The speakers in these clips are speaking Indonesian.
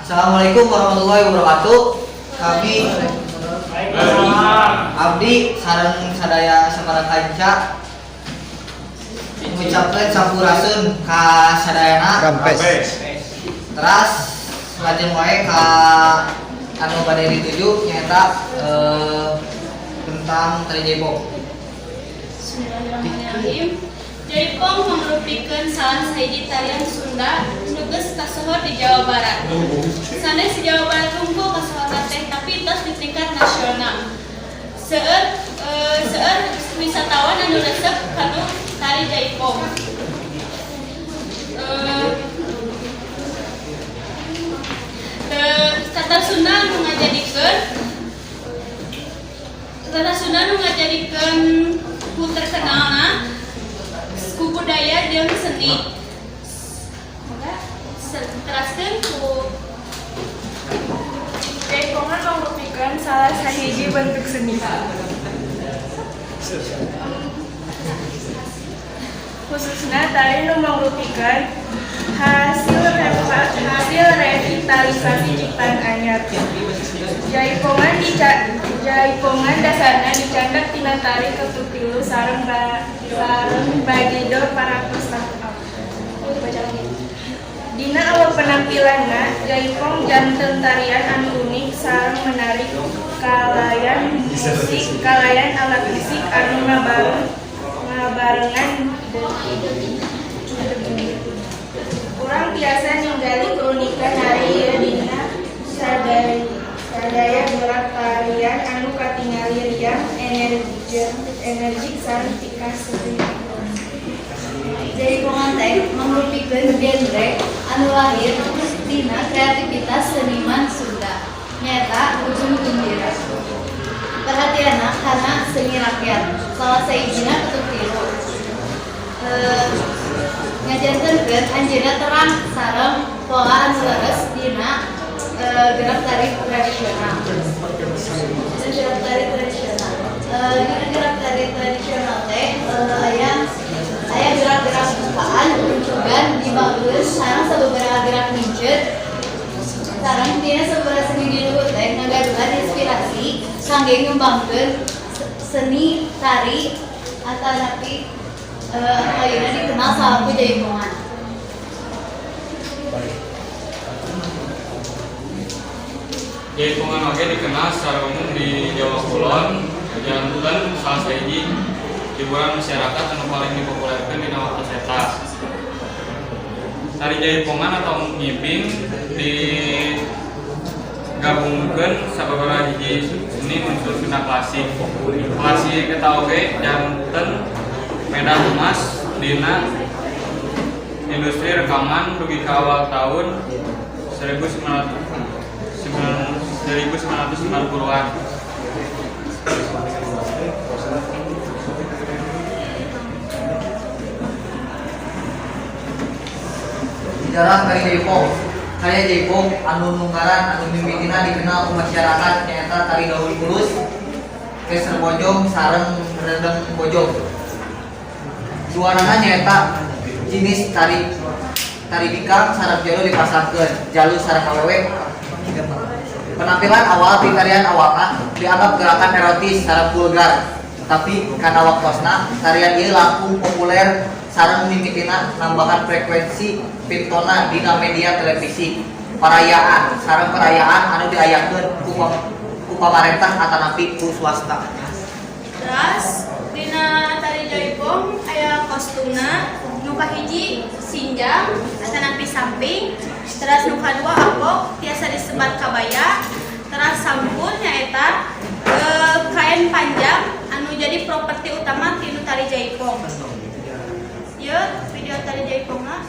Assalamualaikum warahmatullahi wabarakatuh. Kami abdi sareng sadaya sabaraha kanca mengucapkan sampurasun ka sadayana teras lajeng wae ka anu bade dituju nyaeta tentang tari jaipong. Bismillahirrahmanirrahim. Jaipong merupakan salah sahiji tarian Sunda nugas kasohor di Jawa Barat. Sanes di Jawa Barat unggul kasohor teh tapi tos di tingkat nasional. Seueur wisatawan anu resep kanu tari jaipong. Tata Sunda nu ngajadikeun ku terkenalna ku budaya jeung seni. Teraskeun ku jaipongan merupakan salah sahiji bentuk seni. Khususnya tari nu merupakan hasil revitalisasi ciptaan anyar. Jaipongan dasarna dicandak tina tari keputilu sareng bagidor para peserta. Dina awal penampilanna, jaipong janten tarian anu unik sareng menarik kalayan alat musik anu ngabarengan. Urang biasa ninggali keunikan hari ieu dina sadaya gerak tarian anu katingali riang energik sareng pikas seuri. Jaipongan teh merupakan genre anu lahir dina kreativitas seniman Sunda nyaeta ujung gembira. Perhatianna karena seni rakyat salah sahijina ketuk tilu. Ngajantenkeun anjeunna terang sareng pola anu leres dina gerak tari tradisional. Gerak tari tradisional teh aya gerak-gerak bukaan, kuncugan, dibageus sareng sababaraha gerak minceut. Sareng dina sababaraha seni di luhur teh ngagaduhan inspirasi kangge ngembangkeun seni tari atanapi ayeuna dikenal salaku jaipongan. Jaipongan oge dikenal secara umum di Jawa Kulon, janten salah sahiji hiburan masyarakat anu paling dipopulerkeun dina waktu eta. Tari jaipongan atau ngibing digabungkeun sababaraha hiji seni unsur Sunda klasik. Klasik eta oge janten medan emas dina industri rekaman dugi ka awal tahun 1990-an. Sejarah tari jaipong. Karya jaipong anu nunggaran anu mimitina dikenal ku masyarakat nyaeta tari gaul kulus, keser bojong sareng rendeng bojong. Duanana nyaeta jenis tari bikang sareng jalu dipasangkeun, jalu sareng awewe. Penampilan awal di tarian awalna dianggap gerakan erotis sareng vulgar. Tapi karena waktosna tarian ieu langkung populer sareng mimitina nambahan frekuensi pintona dina media televisi, perayaan anu diayakeun ku pamarentah atanapi ku swasta. Teras dina tari jaipong aya kostumna nu kahiji sinjang atanapi samping, teras nu kadua apok tiasa disebat kabaya, teras sampun nyaeta kain panjang anu jadi properti utama tinu tari jaipong. Ieu video tari jaipongna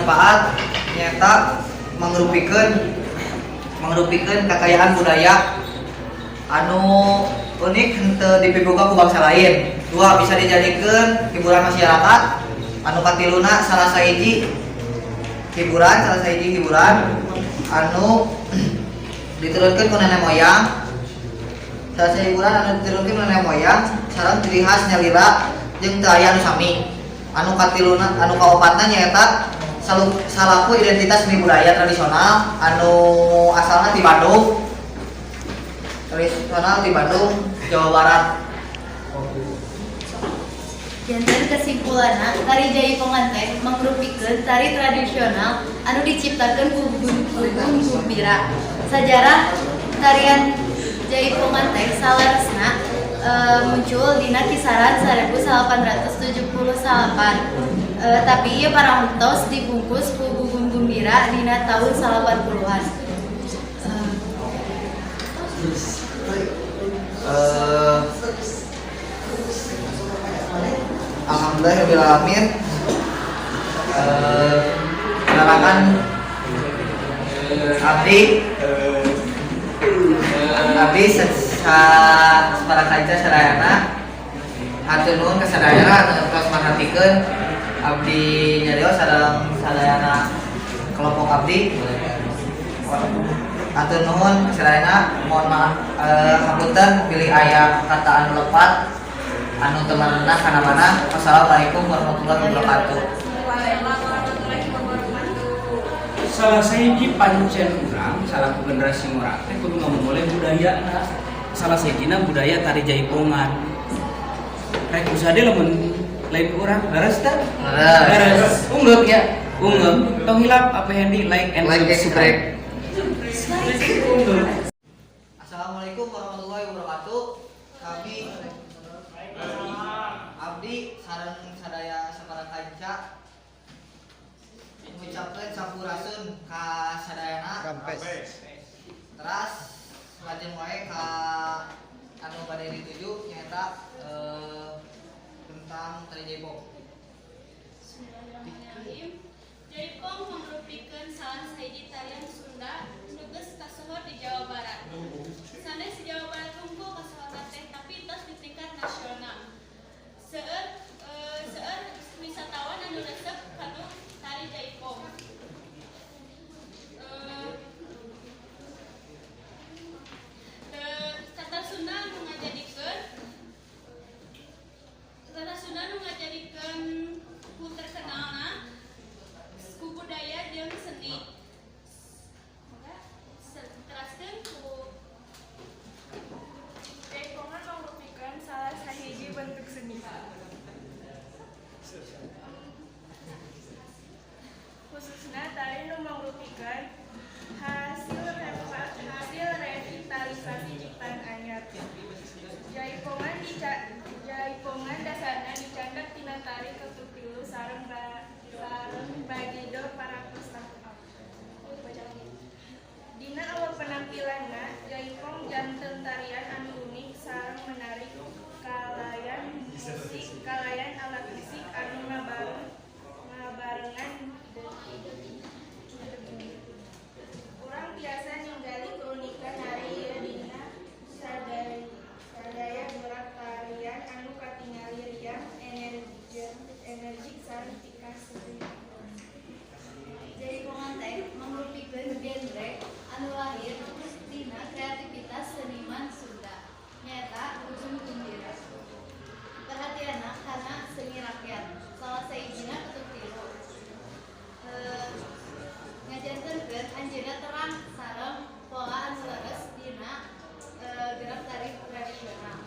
bermanfaat nyata mengrupikeun kekayaan budaya anu unik henteu dipiboga ku bangsa lain. 2. Bisa dijadikeun hiburan masyarakat anu katiluna salah sahiji hiburan anu diturunkeun ku nenek moyang. Salah sahiji hiburan anu diturunkeun ku nenek moyang sareng ciri khas nyalira jeung teu aya anu sami. Anu katiluna anu kaopatna nyaeta salaku identitas seni budaya tradisional anu asalna ti Bandung. Jawa Barat. Janten kesimpulanna tari Jaipongan teh mangrupikeun tari tradisional anu diciptakeun ku Gugum Gumbira. Sajarah tarian Jaipongan teh salaresna muncul dina kisaran 1878. Tapi ieu parantos dibungkus ku Gugum Gumbira dina tahun 80-an. Alhamdulillahirrahmanirrahim. Silakan abdi para kaca sadayana hatur nuhun ka sadayana tos marhatikeun abdi nyarios sareng sadayana kelompok abdi. Hatur nuhun sadayana, mohon maaf hapunten pilih aya kata anu lepat anu teu manehna kana mana. Wassalamualaikum warahmatullahi wabarakatuh. Salah sahiji pancen urang salaku generasi urang teh kudu ngomongin budayana. Salah sahijina budaya tari Jaipongan. Rek usade lamun lain urang leres teh? Leres. Unggeup ya. Unggeup. Tong hilap apa Hendy like and subscribe. Assalamualaikum warahmatullahi wabarakatuh. Kami abdi sareng sadaya sabaraha kanca mengucapkan sampurasun ka sadayana. Teras lajeng wae ka anu bade dituju nyaeta tentang tari Jaipong. Bismillahirrahmanirrahim. Jaipong merupakan salah sahiji tarian Sunda nu geus kasohor di Jawa Barat. Sanes di Jawa Barat unggul kasohoran teh tapi tos di tingkat nasional. Seueur wisatawan anu resep kanu tari Jaipong. Tata Sunda nu ngajadikeun ku terkenalna ku budaya jeung seni. Teraskeun ku Jaipongan merupakan salah sahiji bentuk seni. Khususnya tari nu mangrupikan hasil revitalisasi ciptaan anyar. Jaipongan dasarna dicandak tina tari ketutilu sareng bagidor para pustaka. Dina awal penampilanna, Jaipong janten tarian anu unik sareng menarik kalayan alat musik anu ngabarengan urang biasa ninggali keunikan hari ieu dina sadaya gerak tarian anu katingali riang energik sareng tika seuri. Jaipongan teh mangrupikeun genre anu lahir dina kreativitas seniman Sunda nyaeta Gugum Gumbira. Perhatianna kana seni rakyat salah sahijina ketutilu. Ngajantenkeun anjeunna terang sareng pola anu leres dina gerak tari tradisional.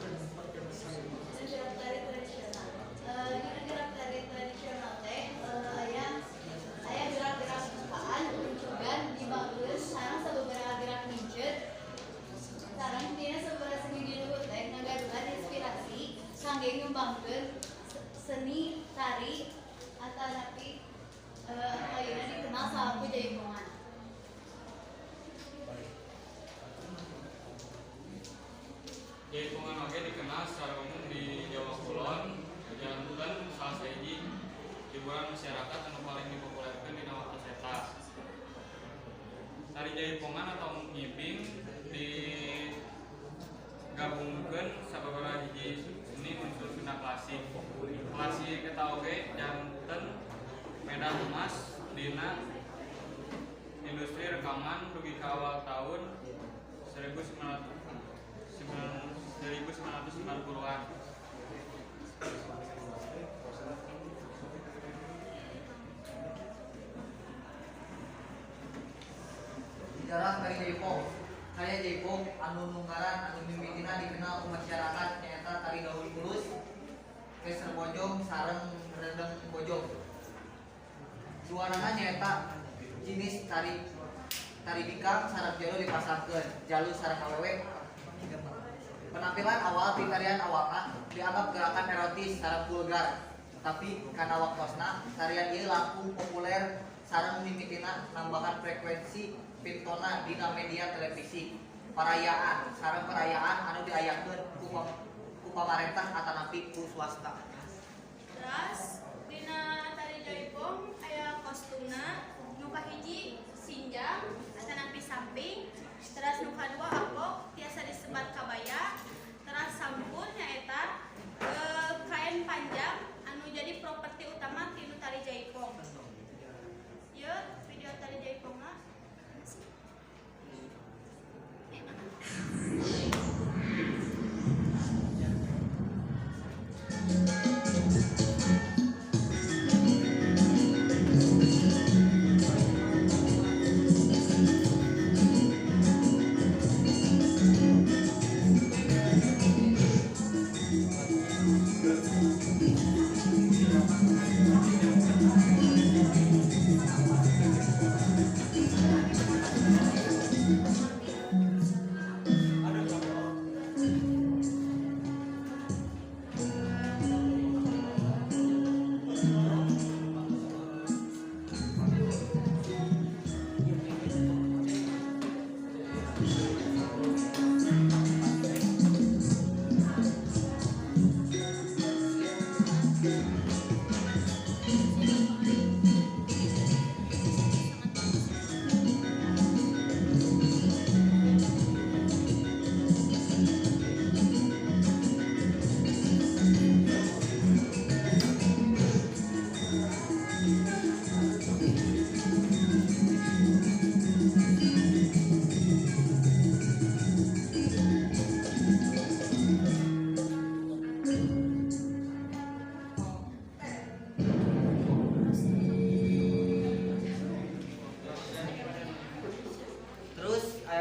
Dina gerak tari tradisional teh aya gerak-gerak bukaan, kuncugan, dibageus sareng sababaraha gerak mincet. Sareng dina sababaraha seni di luhur teh ngagaduhan inspirasi kangge ngembangkeun seni tari atanapi ayeuna dikenal salaku Jaipongan. Jaipongan oge dikenal secara umum di Jawa Kulon, janten salah sahiji hiburan masyarakat anu paling dipopulerkeun dina waktu eta. Tari jaipongan atau ngibing digabungkeun sababaraha hiji seni unsur Sunda klasik. Klasik eta oge janten medan emas dina industri rekaman dugi ka awal tahun 1990-an. Sejarah Tari Jaipong. Tari Jaipong anu nunggaran anu mimitina dikenal ku masyarakat nyaeta tari daun kulus, geser bojong sareng rendeng bojong. Suarana nyaeta jenis tari bikang sareng jalo dipasangkeun, jalur sareng awewe. Penampilan awal di tarian awalna dianggap gerakan erotis sareng vulgar. Tapi karena waktosna tarian ieu langkung populer sareng mimitina nambahan frekuensi pintona dina media televisi, perayaan anu diayakeun ku pamarentah atanapi ku swasta. Teras dina tari jaipong aya kostumna nu kahiji sinjang atanapi samping, teras nu kadua apok tiasa disebat kabaya, teras sampun nyaeta kain panjang anu jadi properti utama tinu tari jaipong. Ieu video tari jaipongna.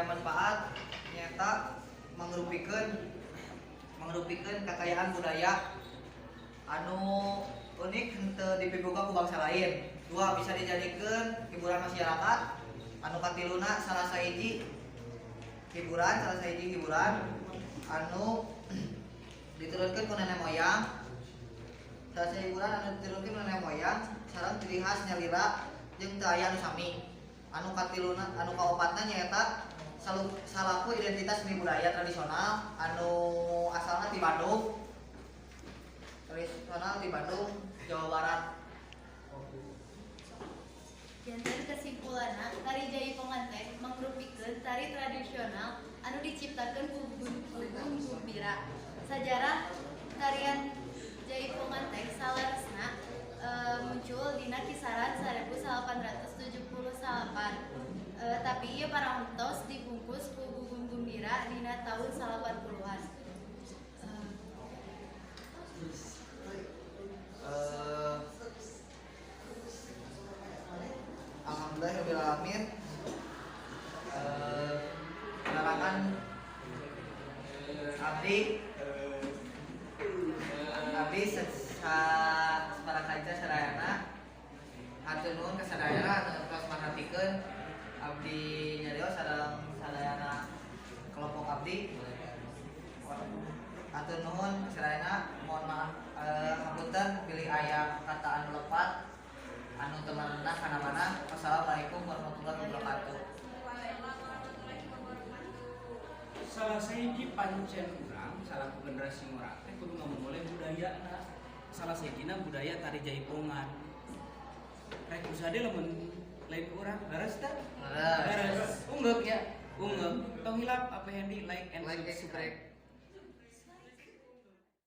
Manfaat nyata mangrupikeun kekayaan budaya anu unik henteu dipiboga ku bangsa lain. Dua, bisa dijadikeun hiburan masyarakat. Anu katiluna salah sahiji hiburan anu diturunkeun ku nenek moyang. Salah sahiji hiburan anu diturunkeun ku nenek moyang sareng ciri khas nyalira jeung teu aya anu sami. Anu katiluna anu kaopatna nyaeta salaku identitas seni budaya tradisional anu asalna di Bandung, Jawa Barat. Janten kesimpulanna tari jaipongan teh mangrupikeun tari tradisional anu diciptakeun ku Gugum Gumbira. Sajarah tarian jaipongan teh salaresna muncul dina kisaran 1878. Tapi ieu parantos dibungkus ku Gugum Gumbira dina tahun 80-an. Alhamdulillahirrahmanirrahim. Penerangan abdi para kaca sadayana hatur nuhun ka sadayana tos marhatikeun abdi nyarios sareng sadayana kelompok abdi. Hatur nuhun sadayana, mohon maaf hapunten pilih aya kata anu lepat anu teu manehna kana mana. Wassalamualaikum warahmatullahi wabarakatuh. Salah sahiji pancen urang salaku generasi ngora teh kudu ngamumule budayana. Salah sahijina budaya tari jaipongan. Rek sade lamun lain ke urang leres tah? Leres. Leres. Ungeuk ya. Ungeuk. Tong hilap apa handy like and Like and subscribe.